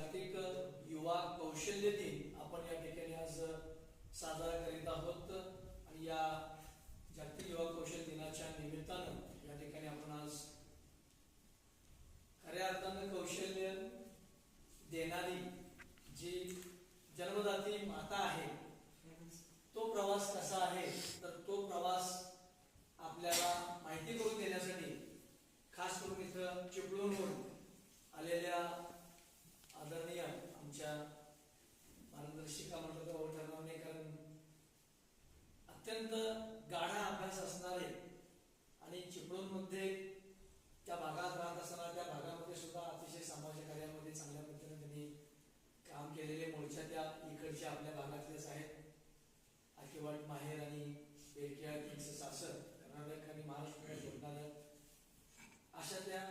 जागतिक युवा कौशल्य दिन आपण या ठिकाणी आज साजरा करीत आहोत आणि या जागतिक युवा कौशल्य दिनाच्या निमित्तानं या ठिकाणी आपण आज खऱ्या अर्थानं कौशल्य देणारी जी जन्मदाती माता आहे तो प्रवास कसा आहे तर तो प्रवास आपल्याला माहिती करून देण्यासाठी खास करून इथं चिपळूणहून आलेल्या आदरणीय आमच्या मार्गदर्शिका म्हटलं तर ठरणार नाही, कारण अत्यंत गाढा अभ्यास असणारे आणि चिपळूणमध्ये त्या भागात राहत असताना त्या भागामध्ये सुद्धा अतिशय सामाजिक कार्यामध्ये चांगल्या पद्धतीने त्यांनी काम केलेले मूळच्या त्या इकडच्या आपल्या भागातलेच आहेत. आकेवाडी माहेर आणि बेरकिया त्यांचं सासर कर्नाटक आणि महाराष्ट्र जोडणारं अशा त्या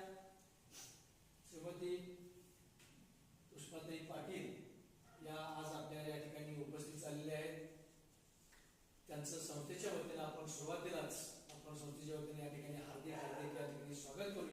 श्रीमती पुष्पाताई पाटील या आज आपल्या या ठिकाणी उपस्थित झालेले आहेत. त्यांचं संस्थेच्या वतीने आपण सुरुवातीलाच आपण संस्थेच्या वतीने या ठिकाणी हार्दिक या ठिकाणी स्वागत करू.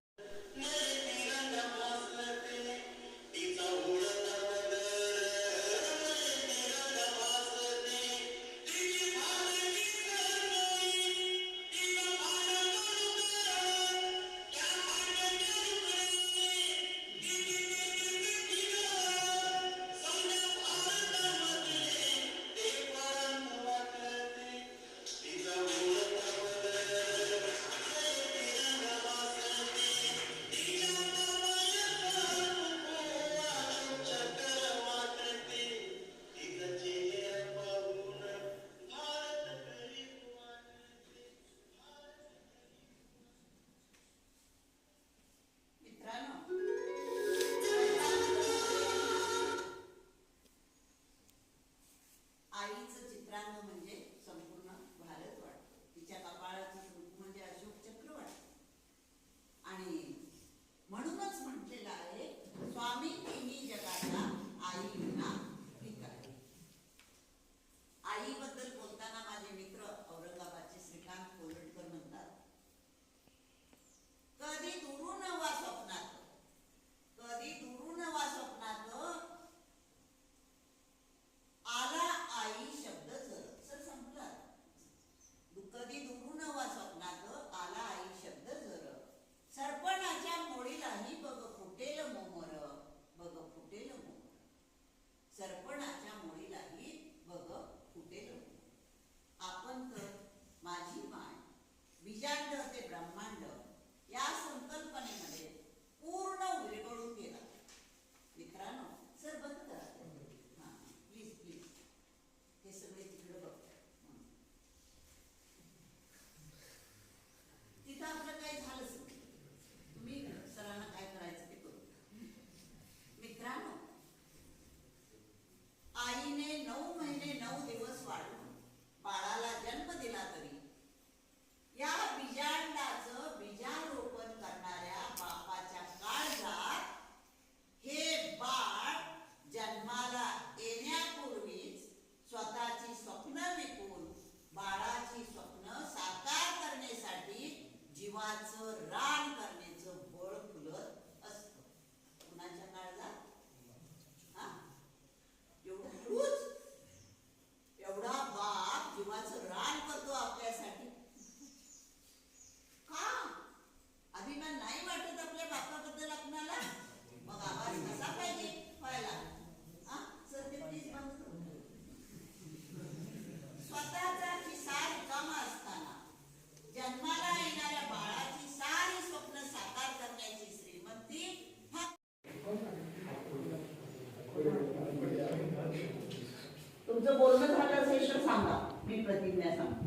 तुमचं बोलणं झालं असेल तर सांगा, मी प्रतिज्ञा सांगते.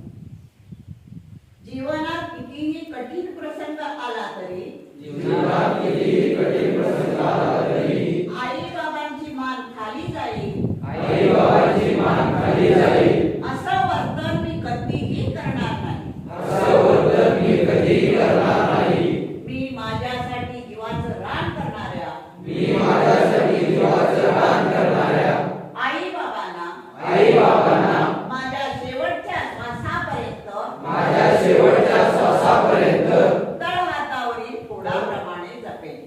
जीवनात कितीही कठीण प्रसंग आला तरी आई बाबांची मान खाली जाईल असं वर्तन मी कधीही करणार नाही. मी माझ्यासाठी जीवाचं रान करणाऱ्या आई बाबांना माझ्या शेवटच्या श्वासापर्यंत तळहातावरील फोडाप्रमाणे जपेल.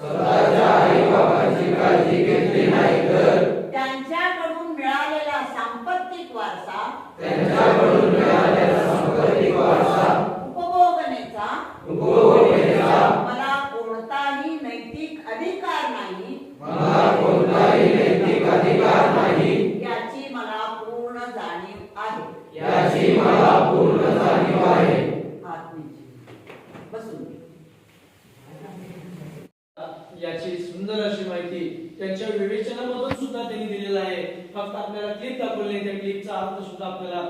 स्वतःच्या आई बाबांची काळजी घेतली नाही तर त्यांच्याकडून मिळालेला सांपत्तिक वारसा त्यांच्याकडून मिळालेला सांस्कृतिक वारसा उपभोगण्याचा उपभोगण्याचा मला कोणताही नैतिक अधिकार नाही मला कोणताही नैतिक अधिकार नाही याची मला पूर्ण जाणीव आहे. याची मला पूर्ण जाणीव आहे. हात नीचे. बसून घे. याची सुंदर अशी माहिती त्यांच्या विवेचनामधून सुद्धा त्यांनी दिलेलं आहे. फक्त आपल्याला क्लिप दाखवली नाही, त्या क्लिपचा अर्थ सुद्धा आपल्याला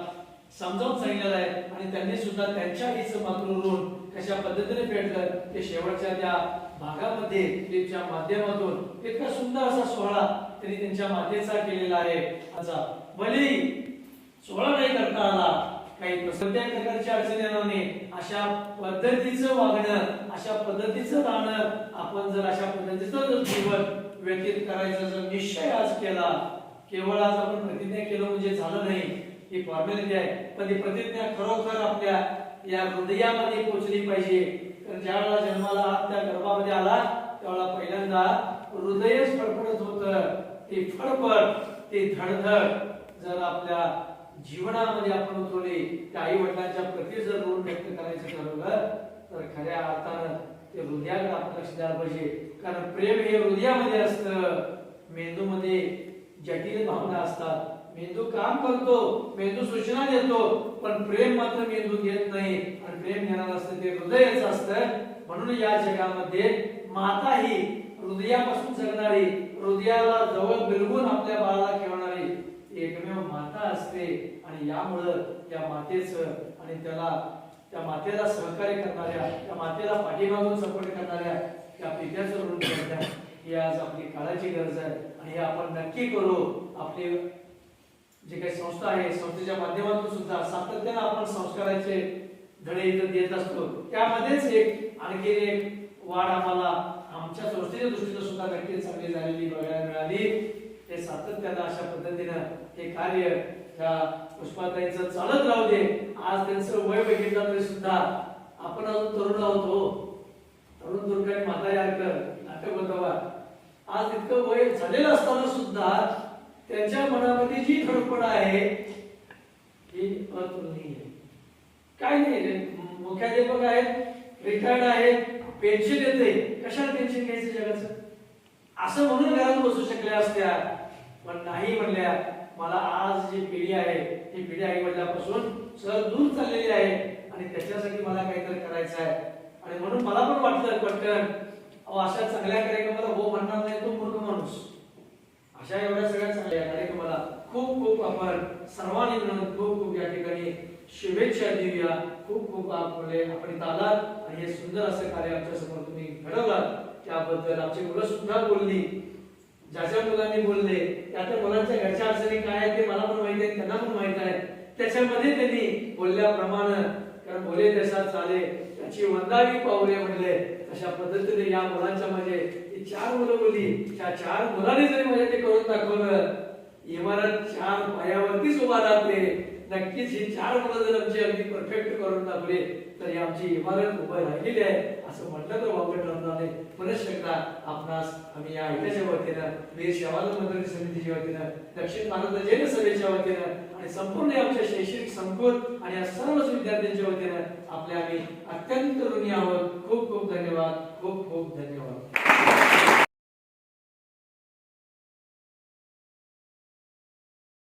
समजावून सांगितलेला आहे आणि त्यांनी सुद्धा त्यांच्या हिचं मातृऋण कशा पद्धतीने फेडलं ते शेवटच्या त्या भागामध्ये क्लिपच्या माध्यमातून इतका सुंदर असा सोहळा त्यांनी त्यांच्या मातेचा केलेला आहे. असा भले सोहळा नाही करता आला, काही कोणत्याही प्रकारच्या अडचणी येणार नाही, अशा पद्धतीचं वागणं, अशा पद्धतीचं राहणं, आपण जर अशा पद्धतीचं जर जीवन व्यतीत करायचा जर निश्चय आज केला, केवळ आज आपण प्रतिज्ञा केलं म्हणजे झालं नाही, ही फॉर्मॅलिटी आहे, पण ती प्रतिज्ञा खरोखर आपल्या या हृदयामध्ये पोहोचली पाहिजे. तर ज्या वेळेला जन्माला त्या गर्भामध्ये आला त्यावेळेला पहिल्यांदा हृदयच फडफडत होतं. ती फडफड, ती धडधड जर आपल्या जीवनामध्ये आपण उतरवली, त्या आई वडिलांच्या प्रती जर ऋण व्यक्त करायचं ठरवलं तर खऱ्या अर्थानं ते हृदयाकडे आपण लक्ष द्यायला पाहिजे. कारण प्रेम हे हृदयामध्ये असतं, मेंदूमध्ये जटिल भावना असतात. मेंदू काम करतो, मेंदू सूचना देतो, पण प्रेम मात्र मेंदू घेत नाही आणि प्रेम घेणार असतं ते हृदयाचं असतं. म्हणून या जगामध्ये माता ही हृदयापासून जगणारी, हृदयाला जवळ बिलगून आपल्या बाळाला ठेवणारी एकमेव माता असते. आणि यामुळं त्या मातेचं आणि त्या मातेला सहकार्य करणाऱ्या, त्या मातेला पाठीमागून सपोर्ट करणाऱ्या त्या पित्याचं ऋण फेडणं ही आज आपली काळाची गरज आहे आणि हे आपण नक्की करू. आपली जे काही संस्था आहे, संस्थेच्या माध्यमातून सुद्धा सातत्यानं आपण संस्काराचे धडे इथं देत असतो. त्यामध्येच आणखी एक वाढ आम्हाला आमच्या संस्थेच्या दृष्टीने सुद्धा नक्कीच चांगली झालेली बघायला मिळाली. हे सातत्यानं अशा पद्धतीनं हे कार्य त्या पुष्पाताईंचं चालत राहू दे. आज त्यांचं वय बघितलं तरी सुद्धा आपण अजून तरुण आहोत. तरुण दुर्गाने म्हाताऱ्यासारखं नाटक होतं. आज इतकं वय झालेलं असताना सुद्धा त्यांच्या मनामध्ये जी धडपड आहे ही अतुलनीय आहे. काय नाही, मुख्याध्यापक आहेत, रिटायर्ड आहेत, पेन्शन येते, कशाला टेन्शन घ्यायचं जगाचं असं म्हणून घरात बसू शकल्या असत्या, पण नाही म्हणल्या. मला आज जी पिढी आहे ही पिढी आई वडिलांपासून सर दूर चाललेली आहे आणि त्याच्यासाठी मला काहीतरी करायचं आहे. आणि म्हणून मला पण वाटलं पटकन अशा चांगल्या कार्यक्रमाला हो म्हणणार नाही तो मूर्ख माणूस. अशा एवढ्या सगळ्या चांगल्या कार्यक्रमाला खूप खूप आपण सर्वांनी मिळून खूप खूप या ठिकाणी शुभेच्छा देऊया. खूप खूप आपण इथं आलात आणि हे सुंदर असं कार्य आमच्या समोर तुम्ही घडवलात त्याबद्दल आमची मुलं सुद्धा बोलली. ज्या मुलांनी बोलले त्या मुलांच्या घरच्या अडचणी काय आहेत ते मला पण माहिती आहे, त्यांना पण माहित आहे. त्याच्यामध्ये त्यांनी बोलल्याप्रमाणे कारण बोले देशात चाले त्याची वंदावी पाऊले म्हणले अशा पद्धतीने या मुलांच्या मध्ये 4 मुलं बोलली. त्या 4 मुलांनी जरी म्हणजे ते करून दाखवलं, इमारत 4 पायावरतीच उभा राहते. नक्कीच ही 4 मुलं जर आमची अगदी परफेक्ट करून दाखवली तर ही आमची इमारत उभी राहिलेली आहे असं म्हटलं तर वावगं ठरणार नाही. पुनश्च एकदा आपणास आम्ही या ऐक्याच्या वतीनं, वीर सेवादल मंडळी समितीच्या वतीनं, दक्षिण भारत जैन सभेच्या वतीनं आणि संपूर्ण आमच्या शैक्षणिक संकुल आणि या सर्वच विद्यार्थ्यांच्या वतीनं आपले आम्ही अत्यंत ऋणी आहोत. खूप खूप धन्यवाद. खूप खूप धन्यवाद.